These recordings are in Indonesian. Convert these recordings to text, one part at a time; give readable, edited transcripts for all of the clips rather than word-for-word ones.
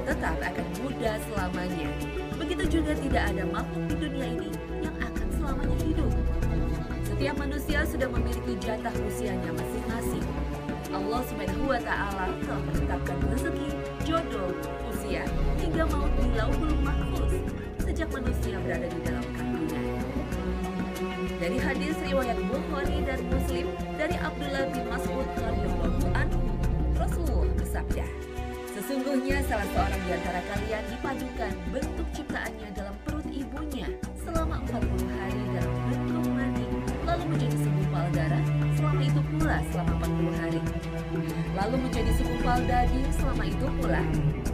tetap akan muda selamanya. Begitu juga tidak ada makhluk di dunia ini yang akan selamanya hidup. Setiap manusia sudah memiliki jatah usianya masing-masing. Allah Subhanahu wa Ta'ala telah menetapkan rezeki, jodoh, usia, hingga maut di Lauhul Mahfuz sejak manusia berada di dalam kandungan. Dari hadis riwayat Bukhari dan Muslim dari Abdullah bin Mas'ud radhiyallahu anhu, Rasulullah bersabda, "Sesungguhnya salah seorang di antara kalian dipadukan bentuk ciptaannya dalam perut ibunya selama 40 hari dalam bentuk mani, lalu menjadi segumpal darah selama itu pula selama 40 hari. Lalu menjadi segumpal daging selama itu pula.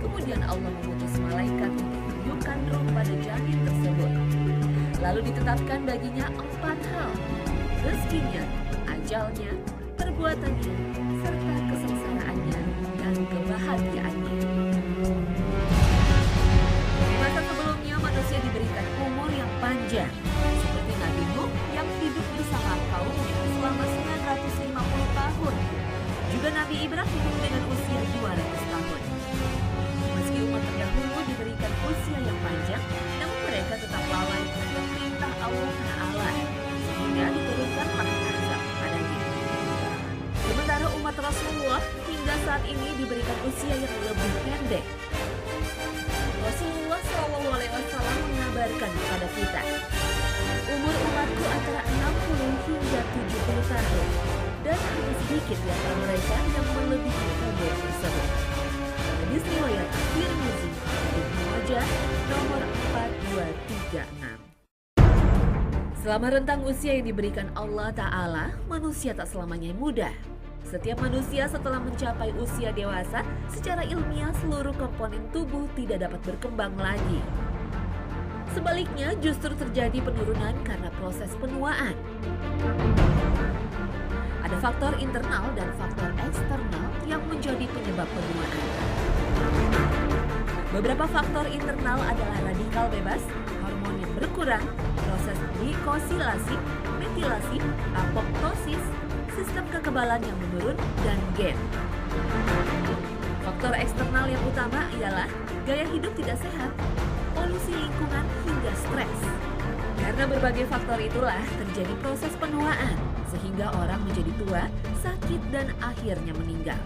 Kemudian Allah mengutus malaikat untuk menunjukkan roh pada janin tersebut. Lalu ditetapkan baginya 4 hal: rezekinya, ajalnya, perbuatannya, serta kesengsaraannya dan kebahagiaannya." Di masa sebelumnya manusia diberikan umur yang panjang, seperti Nabi Nuh yang hidup bersama kaumnya selama 950 tahun. Juga Nabi Ibrahim dengan usia 200 tahun. Meski umat terdahulu diberikan usia yang panjang, namun mereka tetap lalai terhadap perintah Allah Ta'ala, sehingga diturunkanlah azab kepadanya. Sementara umat Rasulullah hingga saat ini diberikan usia yang lebih pendek. Rasulullah SAW mengabarkan kepada kita, "Umur umatku antara 60 hingga 70 tahun, dan hanya sedikit di antara mereka yang melebihi umur tersebut." Hadis riwayat Tirmizi, Ibnu Majah, nomor 4236. Selama rentang usia yang diberikan Allah Ta'ala, manusia tak selamanya muda. Setiap manusia setelah mencapai usia dewasa, secara ilmiah seluruh komponen tubuh tidak dapat berkembang lagi. Sebaliknya, justru terjadi penurunan karena proses penuaan. Ada faktor internal dan faktor eksternal yang menjadi penyebab penuaan. Beberapa faktor internal adalah radikal bebas, hormon yang berkurang, proses glikosilasi, metilasi, apoptosis, sistem kekebalan yang menurun, dan gen. Faktor eksternal yang utama ialah gaya hidup tidak sehat, polusi lingkungan, hingga stres. Karena berbagai faktor itulah terjadi proses penuaan, sehingga orang menjadi tua, sakit, dan akhirnya meninggal.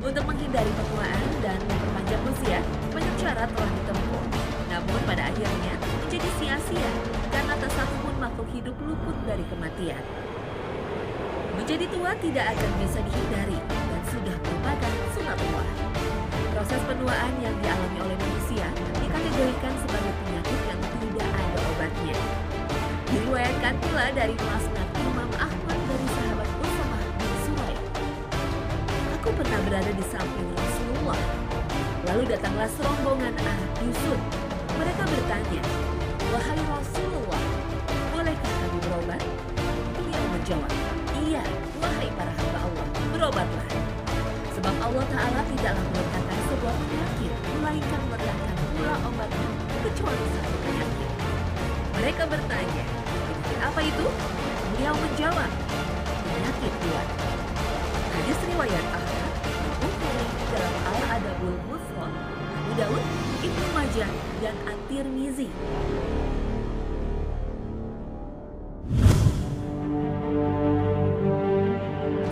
Untuk menghindari penuaan dan memperpanjang usia, banyak cara telah ditempuh. Namun pada akhirnya menjadi sia-sia karena tak satu pun makhluk hidup luput dari kematian. Menjadi tua tidak akan bisa dihindari dan sudah merupakan sunatullah. Proses penuaan yang dialami oleh manusia dikategorikan sebagai penyakit yang tidak ada obatnya. Diriwayatkan pula dari Musnad Imam Ahmad dari sahabat Usamah bin Sulaim. "Aku pernah berada di samping Rasulullah. Lalu datanglah serombongan anak Yusuf. Mereka bertanya, 'Wahai Rasulullah, bolehkah kami berobat?' Beliau menjawab, 'Iya, wahai para hamba Allah, berobatlah. Sebab Allah Ta'ala tidaklah meletakkan sebuah penyakit, melainkan meletakkan pula obatnya, kecuali satu penyakit.' Mereka bertanya, 'Penyakit apa itu?' Beliau menjawab, 'Penyakit tua.'" Hadis riwayat Ahmad, Bukhari dalam Al-Adabul Mufrad, Abu Daud, Ibnu Majah, dan At-Tirmizi.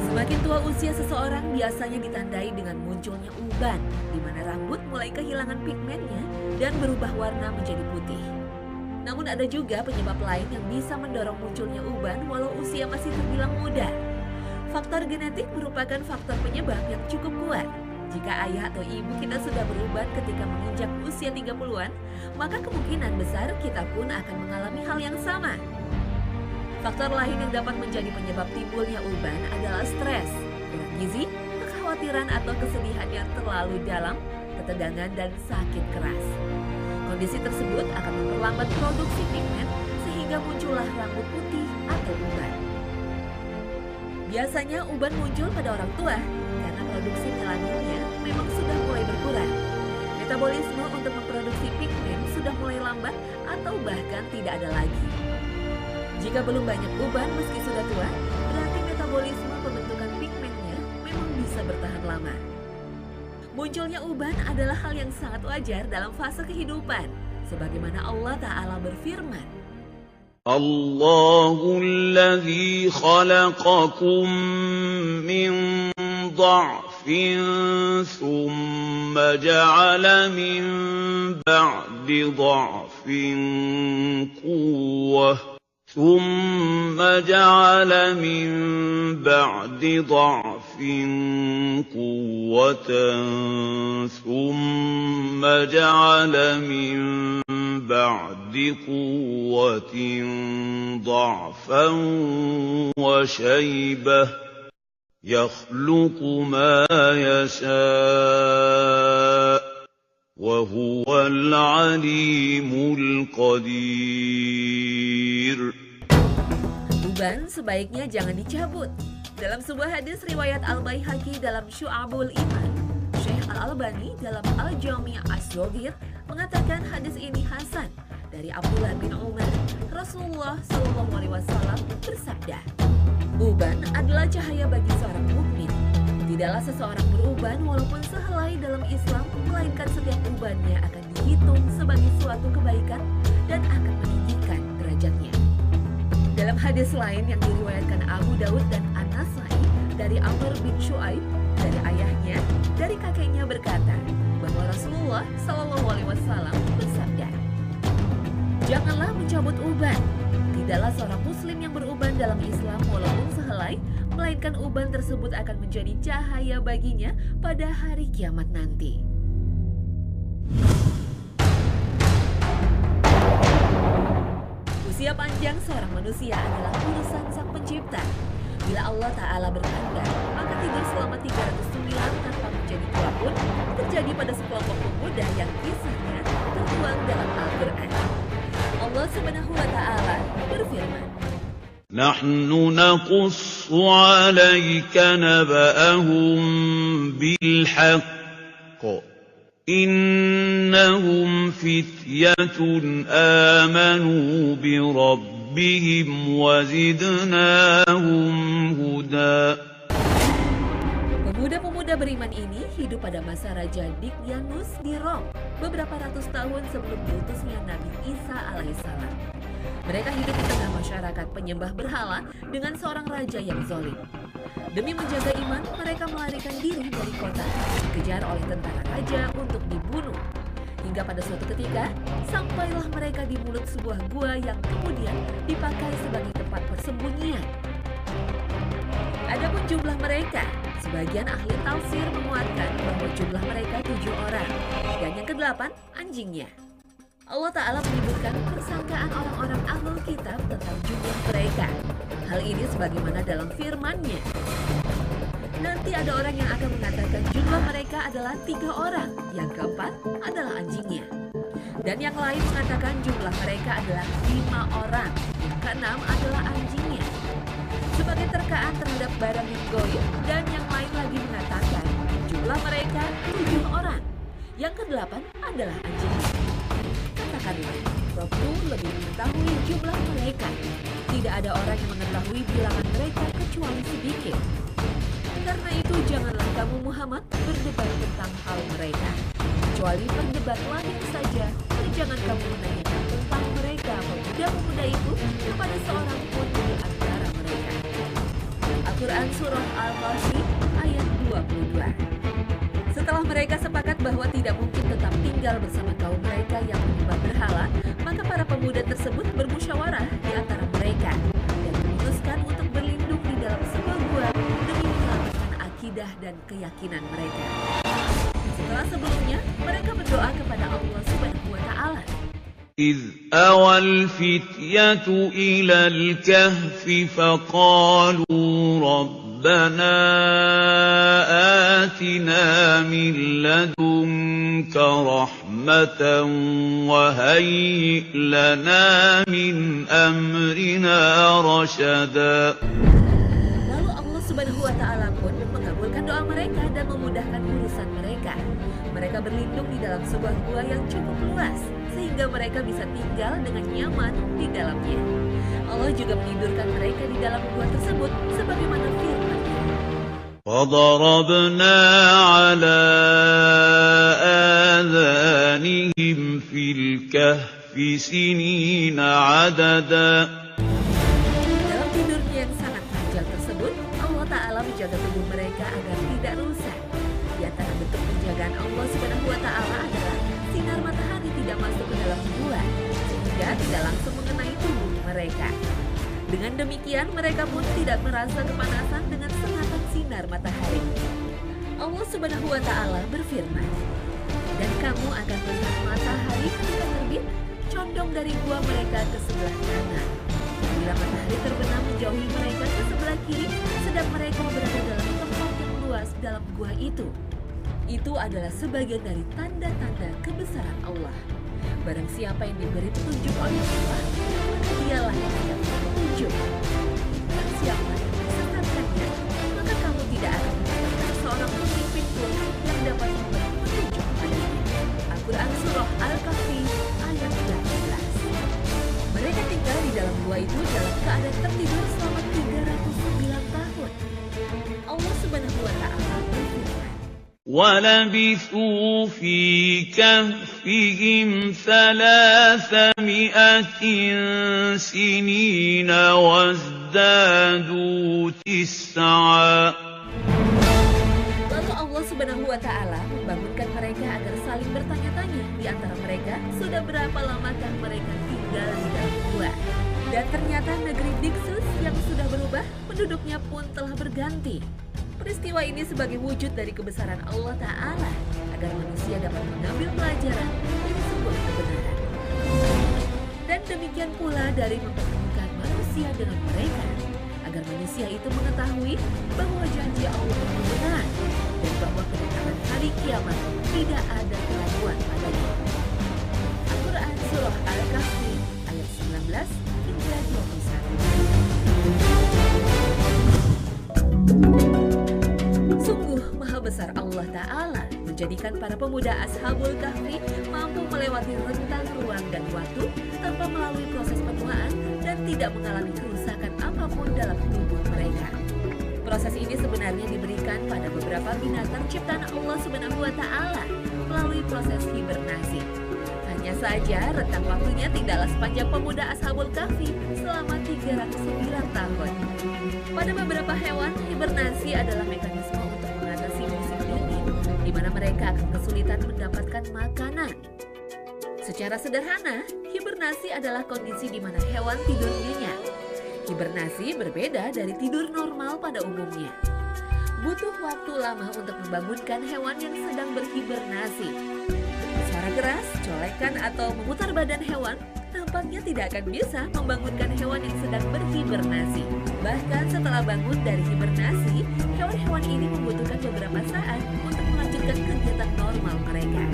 Semakin tua usia seseorang biasanya ditandai dengan munculnya uban, di mana rambut mulai kehilangan pigmennya dan berubah warna menjadi putih. Namun ada juga penyebab lain yang bisa mendorong munculnya uban walau usia masih terbilang muda. Faktor genetik merupakan faktor penyebab yang cukup kuat. Jika ayah atau ibu kita sudah beruban ketika menginjak usia 30-an, maka kemungkinan besar kita pun akan mengalami hal yang sama. Faktor lain yang dapat menjadi penyebab timbulnya uban adalah stres, kurang gizi, kekhawatiran atau kesedihan yang terlalu dalam, ketegangan, dan sakit keras. Kondisi tersebut akan memperlambat produksi pigmen sehingga muncullah rambut putih atau uban. Biasanya uban muncul pada orang tua karena produksi melaninnya memang sudah mulai berkurang. Metabolisme untuk memproduksi pigmen sudah mulai lambat atau bahkan tidak ada lagi. Jika belum banyak uban meski sudah tua, berarti metabolisme pembentukan pigmennya memang bisa bertahan lama. Munculnya uban adalah hal yang sangat wajar dalam fase kehidupan. Sebagaimana Allah Ta'ala berfirman, Allahul khalaqakum min dha'fin thumma ja'ala min ba'di dha'fin quwwah ثم جعل من بعد ضعف قوة ثم جعل من بعد قوة ضعفا وشيبة يخلق ما يشاء وهو العليم القدير. Uban sebaiknya jangan dicabut. Dalam sebuah hadis riwayat Al-Baihaqi dalam Syu'abul Iman, Syekh Al-Albani dalam Al-Jami' As-Shaghir mengatakan hadis ini hasan. Dari Abdullah bin Umar, Rasulullah SAW bersabda, "Uban adalah cahaya bagi seorang mukmin. Tidaklah seseorang beruban walaupun sehelai dalam Islam, melainkan setiap ubannya akan dihitung sebagai suatu kebaikan dan akan meninggikan derajatnya." Dalam hadis lain yang diriwayatkan Abu Daud dan An-Nasai dari Amr bin Shu'aib dari ayahnya, dari kakeknya berkata bahwa Rasulullah SAW bersabda, "Janganlah mencabut uban. Tidaklah seorang muslim yang beruban dalam Islam walaupun sehelai, melainkan uban tersebut akan menjadi cahaya baginya pada hari kiamat nanti." Usia panjang seorang manusia adalah urusan Sang Pencipta. Bila Allah Ta'ala berkehendak, maka tidur selama 309 tanpa menjadi tua pun terjadi pada sekelompok pemuda yang kisahnya tertuang dalam Al-Quran. Allah Subhanahu wa Ta'ala berfirman, "Nahnu naqussu 'alaika naba'ahum bil haqq. Innahum fityatun amanu bi rabbihim wa zidnahum huda." Pemuda-pemuda beriman ini hidup pada masa Raja Dikyanus di Rom, beberapa ratus tahun sebelum diutusnya Nabi Isa alaihissalam. Mereka hidup di tengah masyarakat penyembah berhala dengan seorang raja yang zalim. Demi menjaga iman, mereka melarikan diri dari kota, dikejar oleh tentara raja untuk dibunuh. Hingga pada suatu ketika, sampailah mereka di mulut sebuah gua yang kemudian dipakai sebagai tempat persembunyian. Adapun jumlah mereka, sebagian ahli tafsir menguatkan bahwa jumlah mereka 7 orang, dan yang ke-8 anjingnya. Allah Ta'ala menyebutkan persangkaan orang-orang ahlul kitab tentang jumlah mereka. Hal ini sebagaimana dalam firman-Nya. Nanti ada orang yang akan mengatakan jumlah mereka adalah 3 orang, yang keempat adalah anjingnya. Dan yang lain mengatakan jumlah mereka adalah 5 orang, yang keenam adalah anjingnya. Sebagai terkaan terhadap barang yang goib, dan yang lain lagi mengatakan jumlah mereka 7 orang, yang ke-8 adalah anjingnya. Katakanlah, Robku lebih mengetahui jumlah mereka. Tidak ada orang yang mengetahui bilangan mereka kecuali sedikit. Karena itu janganlah kamu Muhammad berdebat tentang hal mereka, kecuali berdebat lahir saja, dan jangan kamu menanyakan tentang mereka pemuda-pemuda itu kepada seorang pun di antara mereka. Al-Quran Surah Al-Qasas ayat 22. Setelah mereka sepakat bahwa tidak mungkin tetap tinggal bersama kaum mereka yang menyembah berhala, maka para pemuda tersebut bermusyawarah di antara mereka dan memutuskan untuk berlindung di dalam sebuah gua demi menyelamatkan akidah dan keyakinan mereka. Setelah sebelumnya, mereka berdoa kepada Allah Subhanahu wa Ta'ala. إذ أوى الفتية إلى الكهف فقالوا ربنا آتنا من لدنك رحمة وهيئ لنا من أمرنا رشدا. Lalu Allah Subhanahu wa Ta'ala pun mengabulkan doa mereka dan memudahkan urusan mereka. Mereka berlindung di dalam sebuah gua yang cukup luas, sehingga mereka bisa tinggal dengan nyaman di dalamnya. Allah juga menidurkan mereka di dalam gua tersebut sebagaimana firman-Nya. فَضَرَبْنَا عَلَىٰ آذَانِهِمْ فِي الْكَهْفِ سِنِينَ عَدَدًا. Dalam tidurnya yang sangat panjang tersebut, Allah Ta'ala menjaga tubuh mereka agar tidak rusak. Di antara bentuk penjagaan Allah Subhanahu wa Ta'ala adalah sinar matahari tidak masuk ke dalam gua, sehingga tidak langsung mengenai tubuh mereka. Dengan demikian, mereka pun tidak merasa kepanasan dengan sengatan sinar matahari. Allah Subhanahu wa Ta'ala berfirman, "Dan kamu akan melihat matahari ketika terbit, condong dari gua mereka ke sebelah kanan. Bila matahari terbenam menjauhi mereka ke sebelah kiri, sedang mereka berada dalam tempat yang luas dalam gua itu." Itu adalah sebagian dari tanda-tanda kebesaran Allah. Barang siapa yang diberi petunjuk oleh Allah, maka dialah yang akan petunjuk. Barang siapa yang disesatkannya, maka kamu tidak akan mendapatkan seorang pemimpin pun yang dapat memberi petunjuk padanya. Al-Quran Surah Al-Kahfi ayat 18. Mereka tinggal di dalam gua itu dalam keadaan tertidur selama 309 tahun. Allah Subhanahu wa Ta'ala berfirman, وَلَبِثُوا فِي كَهْفِهِمْ 300 سِنِينَ وَازْدَادُوا 9. Lalu Allah Subhanahu wa Ta'ala membangunkan mereka agar saling bertanya-tanya di antara mereka, sudah berapa lamakah mereka tinggal di dalam gua? Dan ternyata negeri Diksus yang sudah berubah, penduduknya pun telah berganti. Peristiwa ini sebagai wujud dari kebesaran Allah Ta'ala agar manusia dapat mengambil pelajaran dari sebuah kebenaran. Dan demikian pula dari mempertemukan manusia dengan mereka agar manusia itu mengetahui bahwa janji Allah itu benar dan bahwa kedatangan hari kiamat tidak ada keraguan padanya. Al-Quran Surah Al-Kahfi ayat 19 hingga 21. Sungguh maha besar Allah Ta'ala menjadikan para pemuda Ashabul Kahfi mampu melewati rentang ruang dan waktu tanpa melalui proses penuaan dan tidak mengalami kerusakan apapun dalam tubuh mereka. Proses ini sebenarnya diberikan pada beberapa binatang ciptaan Allah Subhanahu wa Ta'ala melalui proses hibernasi. Hanya saja rentang waktunya tidaklah sepanjang pemuda Ashabul Kahfi selama 309 tahun. Pada beberapa hewan, hibernasi adalah mekanisme untuk mengatasi musim dingin, di mana mereka akan kesulitan mendapatkan makanan. Secara sederhana, hibernasi adalah kondisi di mana hewan tidur nyenyak. Hibernasi berbeda dari tidur normal pada umumnya. Butuh waktu lama untuk membangunkan hewan yang sedang berhibernasi. Suara keras, colekan, atau memutar badan hewan tampaknya tidak akan bisa membangunkan hewan yang sedang berhibernasi. Bahkan setelah bangun dari hibernasi, hewan-hewan ini membutuhkan beberapa saat untuk melanjutkan kegiatan normal mereka.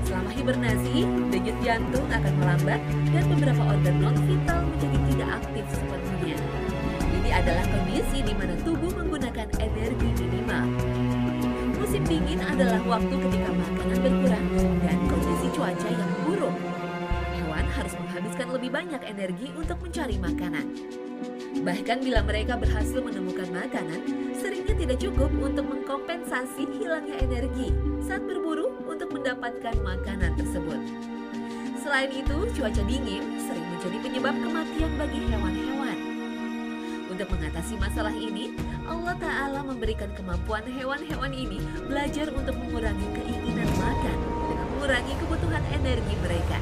Selama hibernasi, denyut jantung akan melambat dan beberapa organ non-vital menjadi tidak aktif sepenuhnya. Ini adalah kondisi di mana tubuh menggunakan energi minimal. Musim dingin adalah waktu ketika makanan berkurang dan kondisi cuaca yang buruk. Hewan harus menghabiskan lebih banyak energi untuk mencari makanan. Bahkan bila mereka berhasil menemukan makanan, seringnya tidak cukup untuk mengkompensasi hilangnya energi saat berburu untuk mendapatkan makanan tersebut. Selain itu, cuaca dingin sering menjadi penyebab kematian bagi hewan-hewan. Untuk mengatasi masalah ini, Allah Ta'ala memberikan kemampuan hewan-hewan ini belajar untuk mengurangi keinginan makan dengan mengurangi kebutuhan energi mereka.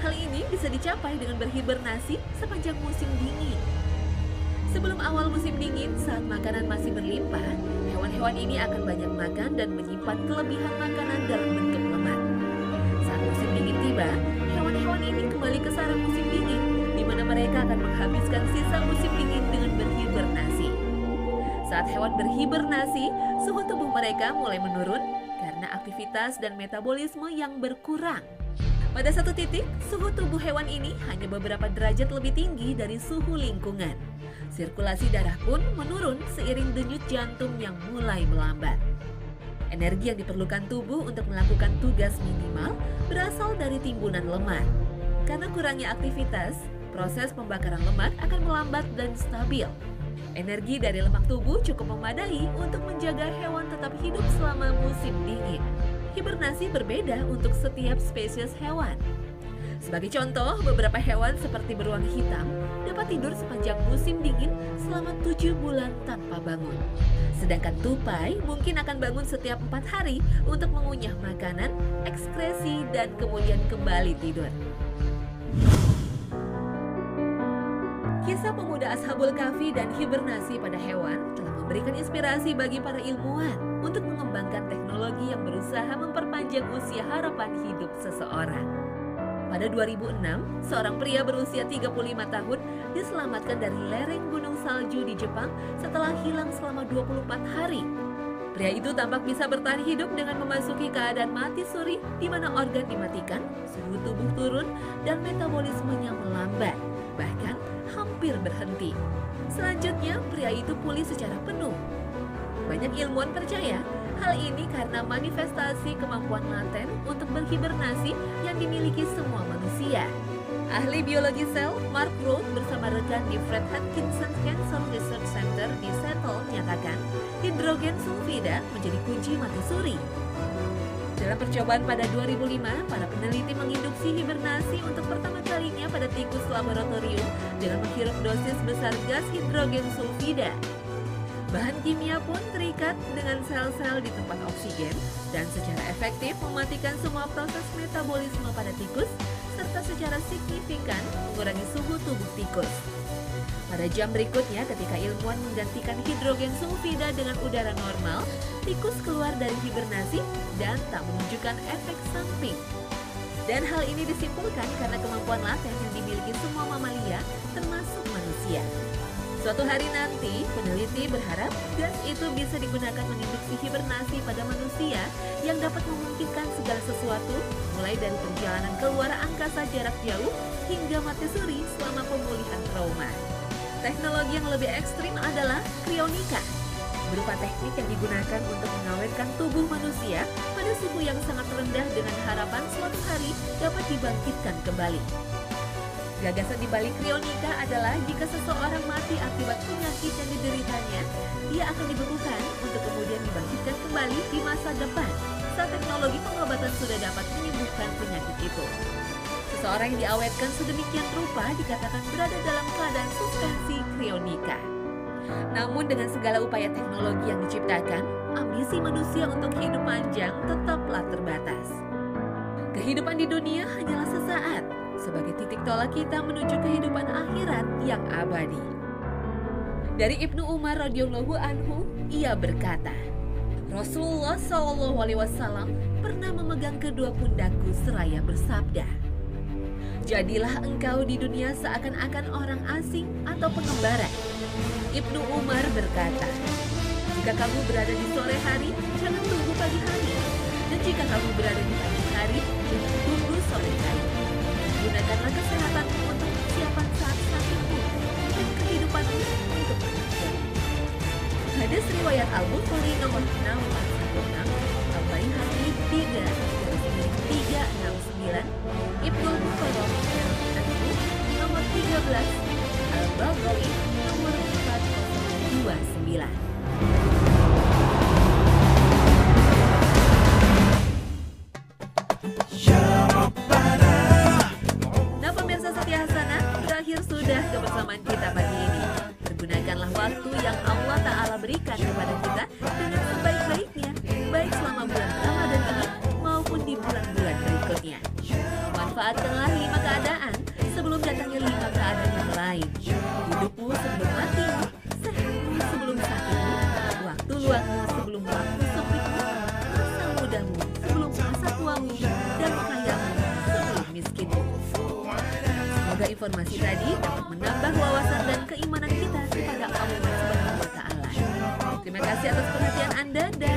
Hal ini bisa dicapai dengan berhibernasi sepanjang musim dingin. Sebelum awal musim dingin, saat makanan masih berlimpah, hewan-hewan ini akan banyak makan dan menyimpan kelebihan makanan dalam bentuk lemak. Saat musim dingin tiba, hewan-hewan ini kembali ke sarang musim dingin, di mana mereka akan menghabiskan sisa musim dingin dengan berhibernasi. Saat hewan berhibernasi, suhu tubuh mereka mulai menurun karena aktivitas dan metabolisme yang berkurang. Pada satu titik, suhu tubuh hewan ini hanya beberapa derajat lebih tinggi dari suhu lingkungan. Sirkulasi darah pun menurun seiring denyut jantung yang mulai melambat. Energi yang diperlukan tubuh untuk melakukan tugas minimal berasal dari timbunan lemak. Karena kurangnya aktivitas, proses pembakaran lemak akan melambat dan stabil. Energi dari lemak tubuh cukup memadai untuk menjaga hewan tetap hidup selama musim dingin. Hibernasi berbeda untuk setiap spesies hewan. Sebagai contoh, beberapa hewan seperti beruang hitam dapat tidur sepanjang musim dingin selama 7 bulan tanpa bangun. Sedangkan tupai mungkin akan bangun setiap 4 hari untuk mengunyah makanan, ekskresi, dan kemudian kembali tidur. Kisah pemuda Ashabul Kahfi dan hibernasi pada hewan telah memberikan inspirasi bagi para ilmuwan untuk mengembangkan teknologi yang berusaha memperpanjang usia harapan hidup seseorang. Pada 2006, seorang pria berusia 35 tahun diselamatkan dari lereng gunung salju di Jepang setelah hilang selama 24 hari. Pria itu tampak bisa bertahan hidup dengan memasuki keadaan mati suri di mana organ dimatikan, suhu tubuh turun, dan metabolismenya melambat, bahkan hampir berhenti. Selanjutnya, pria itu pulih secara penuh. Banyak ilmuwan percaya hal ini karena manifestasi kemampuan laten untuk berhibernasi yang dimiliki semua manusia. Ahli biologi sel Mark Roth bersama rekan di Fred Hutchinson Cancer Research Center di Seattle menyatakan hidrogen sulfida menjadi kunci mati suri. Dalam percobaan pada 2005, para peneliti menginduksi hibernasi untuk pertama kalinya pada tikus laboratorium dengan menghirup dosis besar gas hidrogen sulfida. Bahan kimia pun terikat dengan sel-sel di tempat oksigen dan secara efektif mematikan semua proses metabolisme pada tikus serta secara signifikan mengurangi suhu tubuh tikus. Pada jam berikutnya ketika ilmuwan menggantikan hidrogen sulfida dengan udara normal, tikus keluar dari hibernasi dan tak menunjukkan efek samping. Dan hal ini disimpulkan karena kemampuan laten yang dimiliki semua mamalia termasuk manusia. Suatu hari nanti, peneliti berharap gas itu bisa digunakan menginduksi hibernasi pada manusia yang dapat memungkinkan segala sesuatu, mulai dari perjalanan keluar angkasa jarak jauh hingga mati suri selama pemulihan trauma. Teknologi yang lebih ekstrim adalah krionika, berupa teknik yang digunakan untuk mengawetkan tubuh manusia pada suhu yang sangat rendah dengan harapan suatu hari dapat dibangkitkan kembali. Gagasan di balik krionika adalah jika seseorang mati akibat penyakit yang dideritanya, dia akan dibekukan untuk kemudian dibangkitkan kembali di masa depan saat teknologi pengobatan sudah dapat menyembuhkan penyakit itu. Seseorang yang diawetkan sedemikian rupa dikatakan berada dalam keadaan suspensi krionika. Namun dengan segala upaya teknologi yang diciptakan, ambisi manusia untuk hidup panjang tetaplah terbatas. Kehidupan di dunia hanyalah sesaat, sebagai titik tolak kita menuju kehidupan akhirat yang abadi. Dari Ibnu Umar radhiyallahu anhu, ia berkata, Rasulullah SAW pernah memegang kedua pundakku seraya bersabda, "Jadilah engkau di dunia seakan-akan orang asing atau pengembara." Ibnu Umar berkata, "Jika kamu berada di sore hari, jangan tunggu pagi hari. Dan jika kamu berada di pagi hari, jangan tunggu sore hari. Gunakanlah kesehatanmu untuk persiapan saat sakitmu dan kehidupanmu untuk kematian." Hadis riwayat Al-Bukhari nomor 6416, Al-Baihaqi 369, Ibnu Mufaddal nomor 13, Al-Baghawi nomor 429. Nah pemirsa Setia Hasanah, berakhir sudah kebersamaan kita pagi ini. Pergunakanlah waktu yang Allah Ta'ala berikan kepada kita dengan sebaik-baiknya, baik selama bulan Ramadan ini maupun di bulan-bulan berikutnya. Manfaatkanlah 5 keadaan sebelum datangnya 5 keadaan yang lain. Hidupmu sebelum matimu, sehatmu sebelum sakitmu, waktu luangmu sebelum waktu sempitmu, masa mudamu sebelum masa tuamu, dan kayamu sebelum miskinmu. Semoga informasi tadi dapat menambah wawasan dan keimanan kita kepada Allah Subhanahu wa Ta'ala. Terima kasih atas perhatian Anda dan